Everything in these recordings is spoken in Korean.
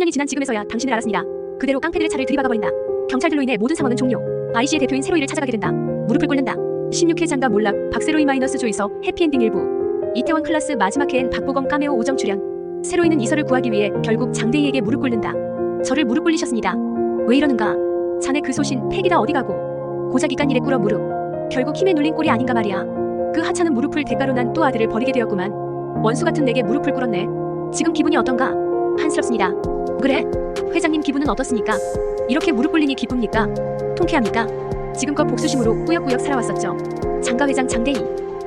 10년이 지난 지금에서야 당신을 알았습니다. 그대로 깡패들의 차를 들이박아버린다. 경찰들로 인해 모든 상황은 종료. IC의 대표인 세로이를 찾아가게 된다. 무릎을 꿇는다. 16회 장가 몰락 박세로이 -조이서 해피엔딩 일부. 이태원 클라스 마지막 회엔 박보검 카메오 5점 출연. 세로이는 이서를 구하기 위해 결국 장대희에게 무릎 꿇는다. 저를 무릎 꿇리셨습니다. 왜 이러는가? 자네 그 소신 팩이다 어디 가고. 고작 이깟 일에 꿇어 무릎. 결국 힘에 눌린 꼴이 아닌가 말이야. 그 하찮은 무릎을 대가로 난 또 아들을 버리게 되었구만. 원수 같은 내게 무릎을 꿇었네. 지금 기분이 어떤가? 한스럽습니다. 그래? 회장님 기분은 어떻습니까? 이렇게 무릎 꿇리니 기쁩니까? 통쾌합니까? 지금껏 복수심으로 꾸역꾸역 살아왔었죠. 장가회장 장대희.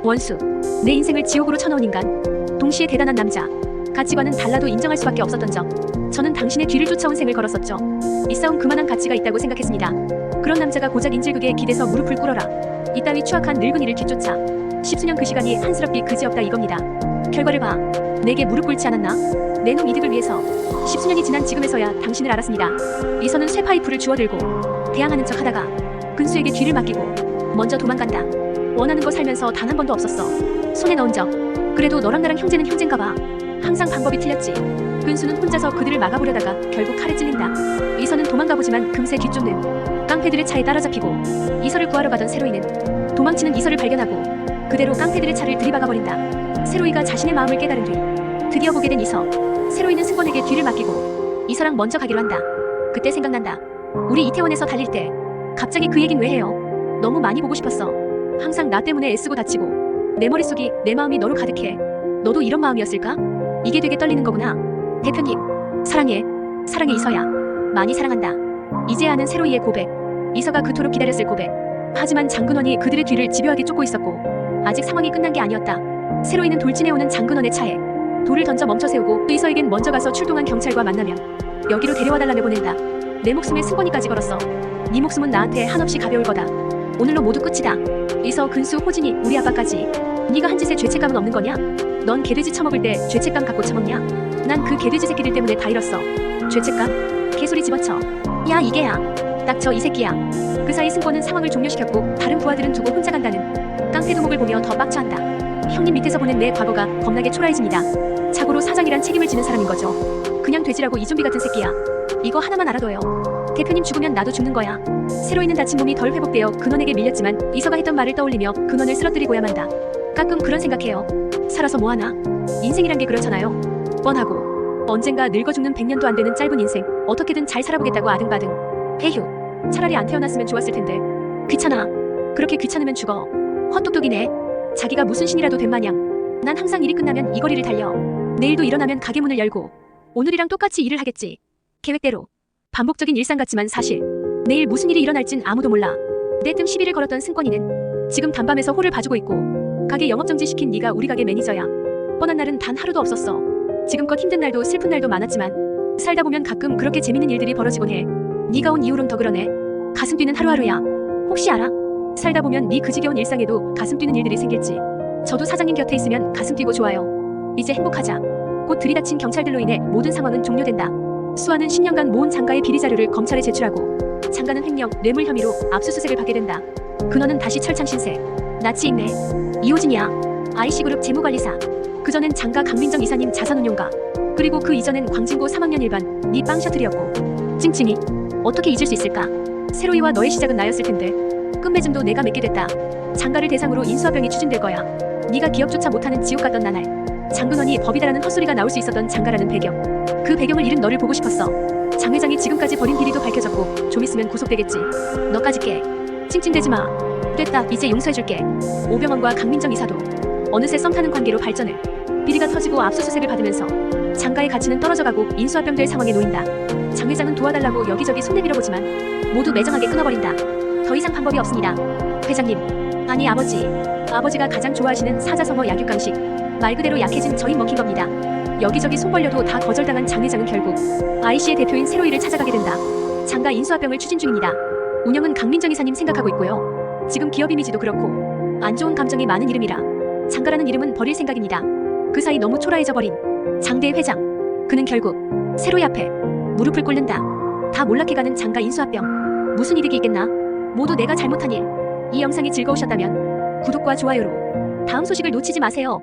원수. 내 인생을 지옥으로 쳐넣은 인간. 동시에 대단한 남자. 가치관은 달라도 인정할 수밖에 없었던 점. 저는 당신의 뒤를 쫓아온 생을 걸었었죠. 이 싸움 그만한 가치가 있다고 생각했습니다. 그런 남자가 고작 인질극에 기대서 무릎을 꿇어라. 이따위 추악한 늙은이를 뒤쫓아. 십수년 그 시간이 한스럽기 그지없다 이겁니다. 결과를 봐. 내게 무릎 꿇지 않았나? 내 놈 이득을 위해서. 십수년이 지난 지금에서야 당신을 알았습니다. 이서는 쇠파이프를 주워들고 대항하는 척 하다가 근수에게 뒤를 맡기고 먼저 도망간다. 원하는 거 살면서 단 한 번도 없었어. 손에 넣은 적. 그래도 너랑 나랑 형제는 형제인가 봐. 항상 방법이 틀렸지. 근수는 혼자서 그들을 막아보려다가 결국 칼에 찔린다. 이서는 도망가보지만 금세 뒤쫓는 깡패들의 차에 따라잡히고 이서를 구하러 가던 세로이는 도망치는 이서를 발견하고 그대로 깡패들의 차를 들이박아버린다. 세로이가 자신의 마음을 깨달은 뒤 드디어 보게 된 이서. 세로이는 승권에게 뒤를 맡기고 이서랑 먼저 가기로 한다. 그때 생각난다. 우리 이태원에서 달릴 때 갑자기 그 얘긴 왜 해요? 너무 많이 보고 싶었어. 항상 나 때문에 애쓰고 다치고 내 머릿속이 내 마음이 너로 가득해. 너도 이런 마음이었을까? 이게 되게 떨리는 거구나. 대표님 사랑해. 사랑해 이서야. 많이 사랑한다. 이제 아는 세로이의 고백. 이서가 그토록 기다렸을 고백. 하지만 장근원이 그들의 뒤를 집요하게 쫓고 있었고 아직 상황이 끝난 게 아니었다. 세로이는 돌진해오는 장근원의 차에 돌을 던져 멈춰 세우고 이서에겐 먼저 가서 출동한 경찰과 만나면 여기로 데려와달라며 보낸다. 내 목숨에 승권이까지 걸었어. 네 목숨은 나한테 한없이 가벼울 거다. 오늘로 모두 끝이다. 이서, 근수, 호진이, 우리 아빠까지. 네가 한 짓에 죄책감은 없는 거냐? 넌 개돼지 처먹을 때 죄책감 갖고 처먹냐? 난 그 개돼지 새끼들 때문에 다 잃었어. 죄책감? 개소리 집어쳐. 야 이게야. 딱 저 이 새끼야. 그 사이 승권은 상황을 종료시켰고 다른 부하들은 두고 혼자 간다는 깡패 두목을 보며 더 빡쳐한다. 형님 밑에서 보낸 내 과거가 겁나게 초라해집니다. 자고로 사장이란 책임을 지는 사람인 거죠. 그냥 돼지라고 이 좀비 같은 새끼야. 이거 하나만 알아둬요. 대표님 죽으면 나도 죽는 거야. 세로이는 다친 몸이 덜 회복되어 근원에게 밀렸지만 이서가 했던 말을 떠올리며 근원을 쓰러뜨리고야 만다. 가끔 그런 생각해요. 살아서 뭐하나? 인생이란 게 그렇잖아요. 뻔하고 언젠가 늙어 죽는 100년도 안 되는 짧은 인생 어떻게든 잘 살아보겠다고 아등바등. 에휴, 차라리 안 태어났으면 좋았을 텐데. 귀찮아. 그렇게 귀찮으면 죽어. 헛똑똑이네. 자기가 무슨 신이라도 된 마냥. 난 항상 일이 끝나면 이 거리를 달려. 내일도 일어나면 가게 문을 열고 오늘이랑 똑같이 일을 하겠지. 계획대로. 반복적인 일상 같지만 사실 내일 무슨 일이 일어날진 아무도 몰라. 내 뜸 시비를 걸었던 승권이는 지금 단밤에서 홀을 봐주고 있고 가게 영업정지 시킨 네가 우리 가게 매니저야. 뻔한 날은 단 하루도 없었어. 지금껏 힘든 날도 슬픈 날도 많았지만 살다 보면 가끔 그렇게 재밌는 일들이 벌어지곤 해. 네가 온 이후론 더 그러네. 가슴 뛰는 하루하루야. 혹시 알아? 살다 보면 네 그지겨운 일상에도 가슴 뛰는 일들이 생길지. 저도 사장님 곁에 있으면 가슴 뛰고 좋아요. 이제 행복하자. 곧 들이닥친 경찰들로 인해 모든 상황은 종료된다. 수아는 10년간 모은 장가의 비리 자료를 검찰에 제출하고 장가는 횡령, 뇌물 혐의로 압수수색을 받게 된다. 근원은 다시 철창 신세. 낯이 있네. 이호진이야. IC그룹 재무관리사. 그전엔 장가 강민정 이사님 자산운용가. 그리고 그 이전엔 광진고 3학년 1반 네 빵 셔틀이었고. 찡찡이. 어떻게 잊을 수 있을까? 세로이와 너의 시작은 나였을 텐데. 끝맺음도 내가 맺게 됐다. 장가를 대상으로 인수합병이 추진될 거야. 네가 기억조차 못하는 지옥 같던 나날. 장근원이 법이다라는 헛소리가 나올 수 있었던 장가라는 배경. 그 배경을 잃은 너를 보고 싶었어. 장 회장이 지금까지 벌인 비리도 밝혀졌고 좀 있으면 구속되겠지. 너까지 깨. 찡찡대지 마. 됐다. 이제 용서해줄게. 오병헌과 강민정 이사도 어느새 썸 타는 관계로 발전을. 비리가 터지고 압수수색을 받으면서 장가의 가치는 떨어져가고 인수합병될 상황에 놓인다. 장 회장은 도와달라고 여기저기 손 내밀어보지만 모두 매정하게 끊어버린다. 더 이상 방법이 없습니다. 회장님. 아니 아버지. 아버지가 가장 좋아하시는 사자성어 약육강식. 말 그대로 약해진 저희 먹힌 겁니다. 여기저기 손 벌려도 다 거절당한 장 회장은 결국 IC의 대표인 세로이를 찾아가게 된다. 장가 인수합병을 추진 중입니다. 운영은 강민정 이사님 생각하고 있고요. 지금 기업 이미지도 그렇고 안 좋은 감정이 많은 이름이라 장가라는 이름은 버릴 생각입니다. 그 사이 너무 초라해져 버린 장대 회장. 그는 결국 세로이 앞에 무릎을 꿇는다. 다 몰락해가는 장가 인수합병. 무슨 이득이 있겠나? 모두 내가 잘못한 일. 이 영상이 즐거우셨다면 구독과 좋아요로 다음 소식을 놓치지 마세요.